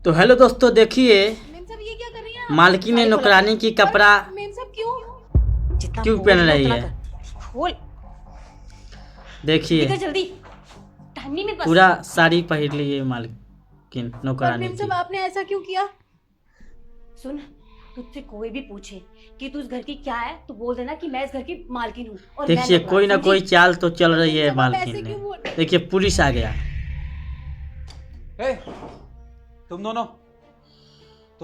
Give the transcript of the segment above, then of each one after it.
तो हेलो दोस्तों, देखिए मेम साहब ये क्या कर रही हैं आप? मालकिन ने नौकरानी की कपड़ा मेम साहब क्यों क्यों पहन रही है। खोल देखिए निकल जल्दी, टाइम नहीं मेरे पास। पूरा साड़ी पहन ली है मालकिन पर नौकरानी मेम की। साहब आपने ऐसा क्यों किया? सुन, तुझसे कोई भी पूछे कि तू इस घर की क्या है तो बोल देना कि मैं इस घर की मालकिन हूँ। और मैं देखिए नौकरानी, कोई ना समझी? कोई चाल तो चल रही है मेम साहब, आप ऐसे मालकिन क्यों ने। बोल- देखिए पुलिस आ गया। ए, तुम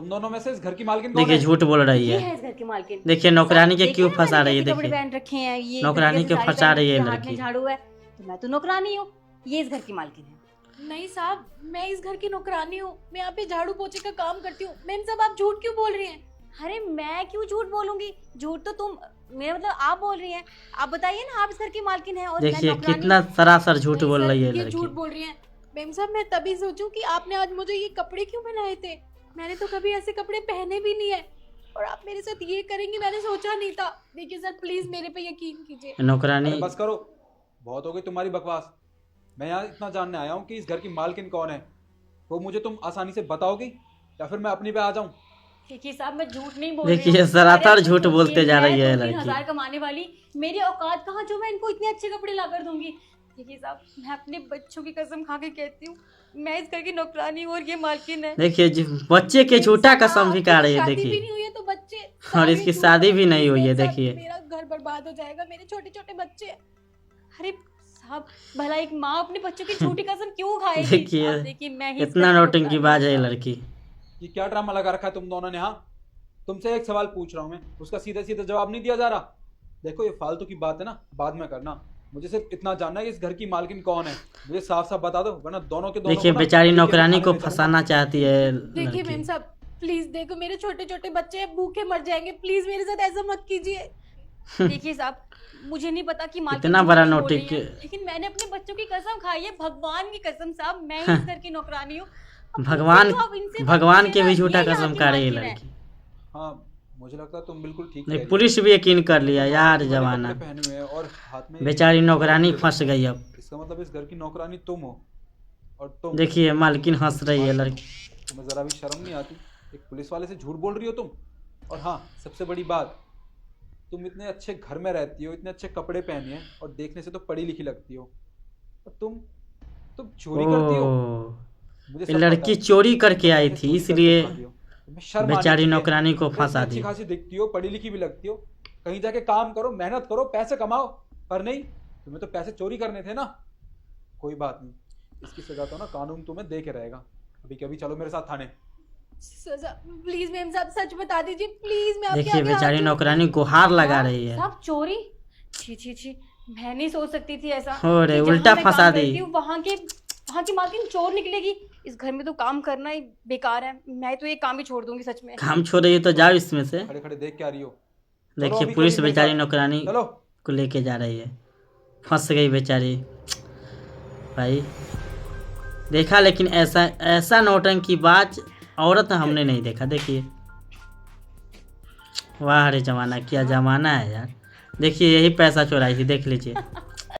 दोनों में से इस घर की मालकिन कौन देखिए है? झूठ बोल रही ये है। है इस घर की मालकिन। देखिए नौकरानी के देखे क्यों ना फंसा मैंने रही है। कैसे कपड़े देखिए पहन रखे हैं, ये नौकरानी कैसे को साड़ी फंसा पहन रही है रखी हाथ लड़की। में झाड़ू है, तो मैं तो नौकरानी हूँ, ये इस घर की मालकिन है। नहीं साहब, मैं इस घर की नौकरानी हूँ। मैं यहाँ पे झाड़ू पोछे का काम करती हूँ। मेम साहब आप झूठ क्यों बोल रही हैं? अरे मैं क्यों झूठ बोलूंगी? झूठ तो तुम, मेरा मतलब आप बोल रही हैं। आप बताइए ना, आप इस घर की मालकिन है और मैं देखिए नौकरानी कितना हूँ। सरासर झूठ नहीं बोल सर, रही है ये लड़की। झूठ बोल रही हैं। मेम साहब मैं तभी सोचूं कि आपने आज मुझे ये कपड़े क्यों पहनाए थे। मैंने तो कभी ऐसे कपड़े पहने भी नहीं है और आप मेरे साथ ये करेंगी मैंने सोचा नहीं था। देखिए सर प्लीज मेरे पे यकीन कीजिए। नौकरानी अरे बस करो, बहुत हो गई तुम्हारी बकवास। मैं यहाँ इतना जानने आया हूँ कि इस घर की मालकिन कौन है। वो मुझे तुम आसानी से बताओगे या फिर मैं अपनी पे आ जाऊँ? देखिए साहब, मैं झूठ नहीं बोल रही देखिए हूँ। सरासर अरे झूठ सोचिए, बोलते जा मैं रही है 2-3 लड़की। हजार कमाने वाली, मेरी औकात कहाँ जो मैं इनको इतने अच्छे कपड़े ला कर दूंगी। देखिए साहब, मैं अपने बच्चों की कसम खा के कहती हूँ, मैं इस घर की नौकरानी हूँ और ये मालकिन है। देखिए बच्चे के झूठा मेम साहब, कसम भी आपकी खा तो रही है। शादी भी देखिए नहीं हुई है तो बच्चे और सारे इसकी झूठ शादी भी बोल- नहीं हुई है। मेम साहब, देखिए मेरा घर बर्बाद हो जाएगा। मेरे छोटे छोटे बच्चे हैं। अरे साहब, भला एक माँ अपने बच्चों की झूठी कसम क्यों खाएगी? देखिए, आप देखिए, मैं ही इस इतना घर की नौटंकी नौकरानी बाज है ये हूँ। लड़की। ये क्या ड्रामा लगा रखा है तुम दोनों ने? हाँ, तुमसे एक सवाल पूछ रहा हूँ मैं, उसका सीधा सीधा जवाब नहीं दिया जा रहा। देखो ये फालतू की बात है ना, बाद में करना। मुझे सिर्फ इतना जानना है कि इस घर की मालकिन कौन है। मुझे साफ साफ बता दो, वरना दोनों के दोनों देखिए को ना बेचारी एक एक नौकरानी खाने को ले चलूंगा। फंसाना चाहती है देखिए मेम लड़की। साहब प्लीज देखो, मेरे छोटे छोटे बच्चे हैं, भूखे मर जाएंगे। प्लीज मेरे साथ ऐसा मत कीजिए। देखिए साहब, मुझे नहीं पता कि मालकिन इतना झूठ बड़ा क्यों बोल रही नोटिक। है, लेकिन मैंने अपने बच्चों की कसम खाई है, भगवान की कसम साहब, मैं ही इस घर की नौकरानी हूँ। अब भगवान इनसे तो आप इनसे बात भगवान कीजिए के ना, भी झूठा ये यहाँ कसम की खा रही है मालकिन है। लड़की। हाँ, मुझे लगता है तुम बिल्कुल ठीक कह नहीं रही हो। पुलिस भी यकीन कर लिया तुम यार बड़े जमाना। कपड़े पहने हुए हैं और हाथ में बेचारी नौकरानी फंस गई अब। इसका मतलब इस घर की नौकरानी तुम हो। और तुम देखिए मालकिन हंस रही है लड़की। तुम्हें जरा भी शर्म नहीं आती? एक पुलिस वाले से झूठ बोल रही हो तुम। और हाँ, सबसे बड़ी बात, तुम इतने अच्छे घर में रहती हो, इतने अच्छे कपड़े पहनी है और देखने से तो पढ़ी लिखी लगती हो, और तुम चोरी करती हो। ओह, मुझे ये सब लड़की पता है। चोरी करके आई कैसे थी चोरी करके इसलिए खाती हो। तुम्हें शर्म आनी बेचारी चाहिए। नौकरानी को तुम फंसा इतनी दी। अच्छी खासी दिखती हो, पढ़ी लिखी भी लगती हो, कहीं जाके काम करो, मेहनत करो, पैसे कमाओ। पर नहीं, तुम्हें तो पैसे चोरी करने थे ना। कोई बात नहीं, इसकी सजा तो ना कानून तुम्हें दे के रहेगा। अभी कभी चलो मेरे साथ थाने। सजा प्लीज मेम साहब सच बता दीजिए प्लीज। मैं आपके देखिए आगे हाथ बेचारी जोड़ती हूँ। नौकरानी गुहार लगा क्या? रही है। साहब चोरी? छी छी छी, मैं नहीं सोच सकती थी ऐसा हो रे, कि जहाँ उल्टा मैं फंसा काम दी। करती हूँ, वहाँ की मालकिन चोर निकलेगी। इस घर में तो काम करना ही बेकार है, मैं तो ये काम ही छोड़ दूंगी सच में। काम छोड़ रही है तो जाओ इसमें से। खड़े खड़े देख के आ रही हो? चलो देखिए अभी पुलिस कभी मेरे बेचारी साथ। नौकरानी चलो। को लेके जा रही है। फंस गई बेचारी भाई। देखा, लेकिन ऐसा ऐसा नौटंकी बाज औरत हमने नहीं देखा। देखिए वाह रे जमाना, क्या जमाना है यार। देखिए यही पैसा चुराई थी, देख लीजिए।